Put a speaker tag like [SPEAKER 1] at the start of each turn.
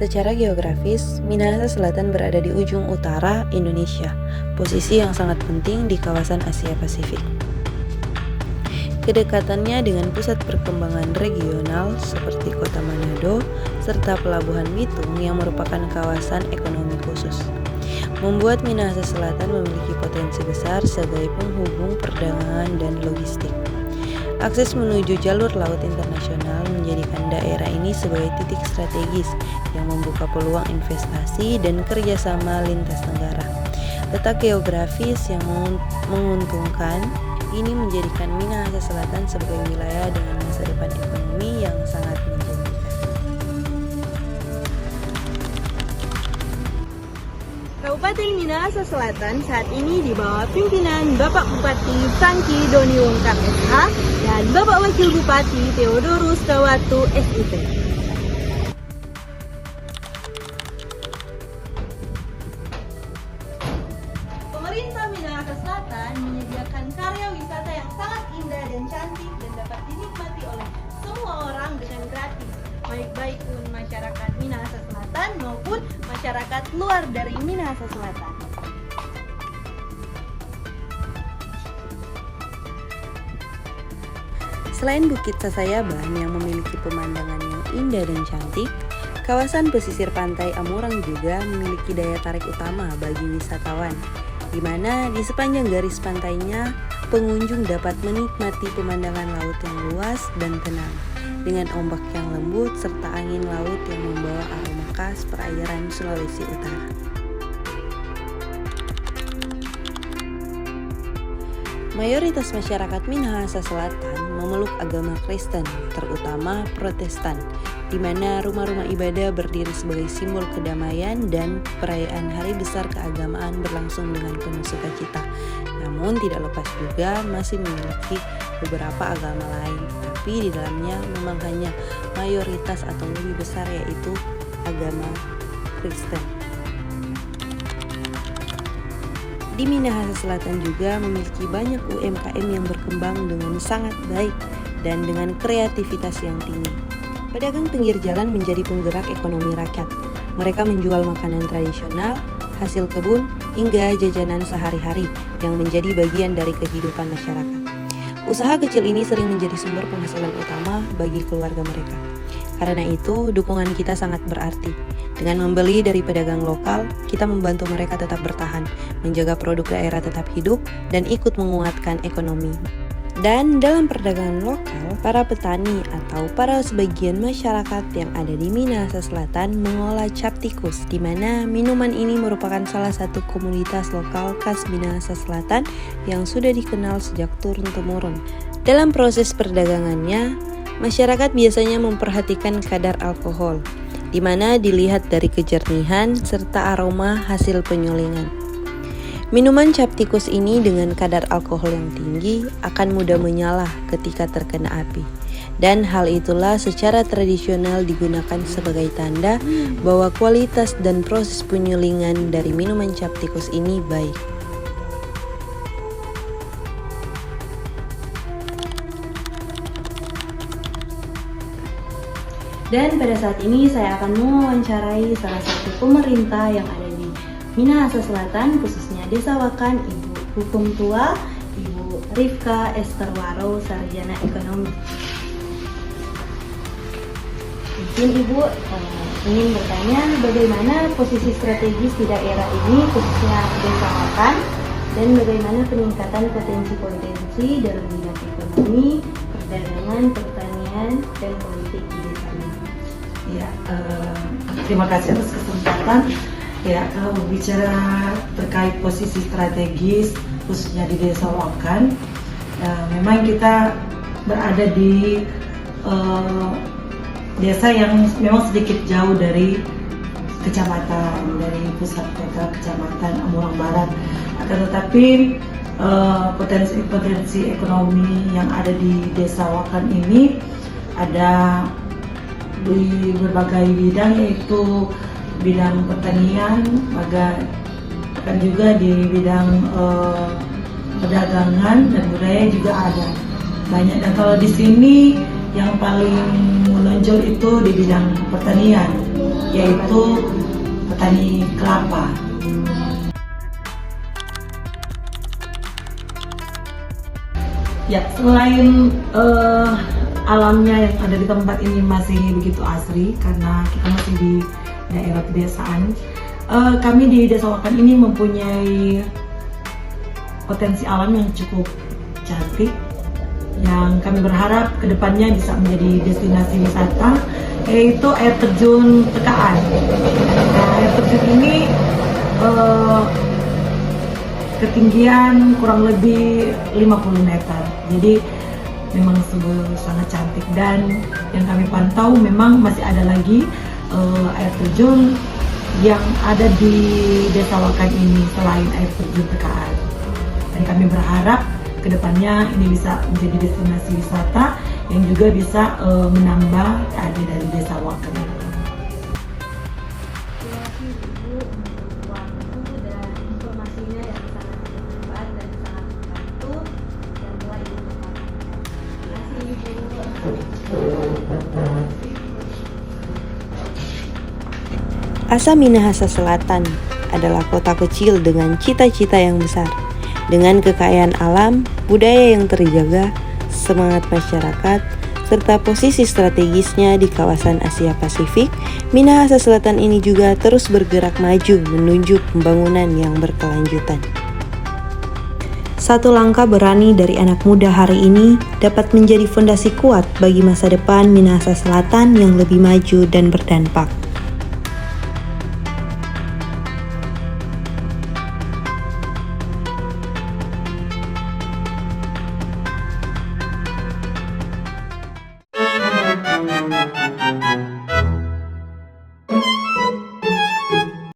[SPEAKER 1] Secara geografis, Minahasa Selatan berada di ujung utara Indonesia, posisi yang sangat penting di kawasan Asia Pasifik. Kedekatannya dengan pusat perkembangan regional seperti kota Manado, serta pelabuhan Bitung yang merupakan kawasan ekonomi khusus, membuat Minahasa Selatan memiliki potensi besar sebagai penghubung perdagangan dan logistik. Akses menuju jalur laut internasional menjadikan daerah ini sebagai titik strategis yang membuka peluang investasi dan kerjasama lintas negara. Letak geografis yang menguntungkan ini menjadikan Minahasa Selatan sebagai wilayah dengan masa depan ekonomi yang sangat menjanjikan.
[SPEAKER 2] Kabupaten Minahasa Selatan saat ini di bawah pimpinan Bapak Bupati Sangki Doni Wongkap SH dan Bapak Wakil Bupati Theodorus Dawatu SIP. Pemerintah Minahasa Selatan menyediakan karya wisata yang sangat indah dan cantik dan dapat dinikmati oleh semua orang dengan gratis, baik masyarakat Minahasa Selatan maupun masyarakat luar dari Minahasa Selatan.
[SPEAKER 1] Selain Bukit Sasayaban yang memiliki pemandangan yang indah dan cantik, kawasan pesisir pantai Amurang juga memiliki daya tarik utama bagi wisatawan, di mana di sepanjang garis pantainya pengunjung dapat menikmati pemandangan laut yang luas dan tenang, dengan ombak yang lembut serta angin laut yang membawa aroma khas perairan Sulawesi Utara. Mayoritas masyarakat Minahasa Selatan memeluk agama Kristen, terutama Protestan, di mana rumah-rumah ibadah berdiri sebagai simbol kedamaian dan perayaan hari besar keagamaan berlangsung dengan penuh sukacita. Namun tidak lepas juga masih memiliki beberapa agama lain, tapi di dalamnya memang hanya mayoritas atau lebih besar yaitu agama Kristen. Di Minahasa Selatan juga memiliki banyak UMKM yang berkembang dengan sangat baik dan dengan kreativitas yang tinggi. Pedagang pinggir jalan menjadi penggerak ekonomi rakyat. Mereka menjual makanan tradisional, hasil kebun, hingga jajanan sehari-hari yang menjadi bagian dari kehidupan masyarakat. Usaha kecil ini sering menjadi sumber penghasilan utama bagi keluarga mereka. Karena itu, dukungan kita sangat berarti. Dengan membeli dari pedagang lokal, kita membantu mereka tetap bertahan, menjaga produk daerah tetap hidup, dan ikut menguatkan ekonomi. Dan dalam perdagangan lokal, para petani atau para sebagian masyarakat yang ada di Minahasa Selatan mengolah cap tikus, di mana minuman ini merupakan salah satu komoditas lokal khas Minahasa Selatan yang sudah dikenal sejak turun-temurun. Dalam proses perdagangannya, masyarakat biasanya memperhatikan kadar alkohol, di mana dilihat dari kejernihan serta aroma hasil penyulingan. Minuman cap tikus ini dengan kadar alkohol yang tinggi akan mudah menyala ketika terkena api. Dan hal itulah secara tradisional digunakan sebagai tanda bahwa kualitas dan proses penyulingan dari minuman cap tikus ini baik.
[SPEAKER 2] Dan pada saat ini saya akan mewawancarai salah satu pemerintah yang ada di Minahasa Selatan, khususnya Desa Wakan, Ibu Hukum Tua, Ibu Rifka Esther Waro, Sarjana Ekonomi. Mungkin Ibu ingin bertanya bagaimana posisi strategis di daerah ini, khususnya Desa Wakan, dan bagaimana peningkatan potensi-potensi dalam bidang ekonomi, perdagangan, pertanian, dan politik di desa ini.
[SPEAKER 3] Ya, terima kasih atas kesempatan. Ya, kalau bicara terkait posisi strategis khususnya di Desa Wakan, memang kita berada di desa yang memang sedikit jauh dari kecamatan, dari pusat kota kecamatan Amurang Barat. Akan tetapi potensi ekonomi yang ada di Desa Wakan ini ada di berbagai bidang, yaitu bidang pertanian, dan juga di bidang perdagangan dan budaya juga ada banyak. Dan kalau di sini yang paling menonjol itu di bidang pertanian. yaitu petani kelapa. Ya, selain alamnya yang ada di tempat ini masih begitu asri karena kita masih di daerah pedesaan, kami di Desa Wakan ini mempunyai potensi alam yang cukup cantik yang kami berharap kedepannya bisa menjadi destinasi wisata, yaitu air terjun Tekaan. Nah, air terjun ini ketinggian kurang lebih 50 meter, jadi memang sangat cantik. Dan yang kami pantau memang masih ada lagi air terjun yang ada di Desa Wakan ini selain air terjun Tekaan. Dan kami berharap kedepannya ini bisa menjadi destinasi wisata yang juga bisa menambah keadaan dari Desa Wakan.
[SPEAKER 2] Terima kasih Ibu untuk waktu dan informasinya yang sangat bermanfaat dan sangat membantu dan telah Ibu sampaikan. Terima kasih Ibu.
[SPEAKER 1] Asa Minahasa Selatan adalah kota kecil dengan cita-cita yang besar. Dengan kekayaan alam, budaya yang terjaga, semangat masyarakat, serta posisi strategisnya di kawasan Asia Pasifik, Minahasa Selatan ini juga terus bergerak maju menuju pembangunan yang berkelanjutan. Satu langkah berani dari anak muda hari ini dapat menjadi fondasi kuat bagi masa depan Minahasa Selatan yang lebih maju dan berdampak.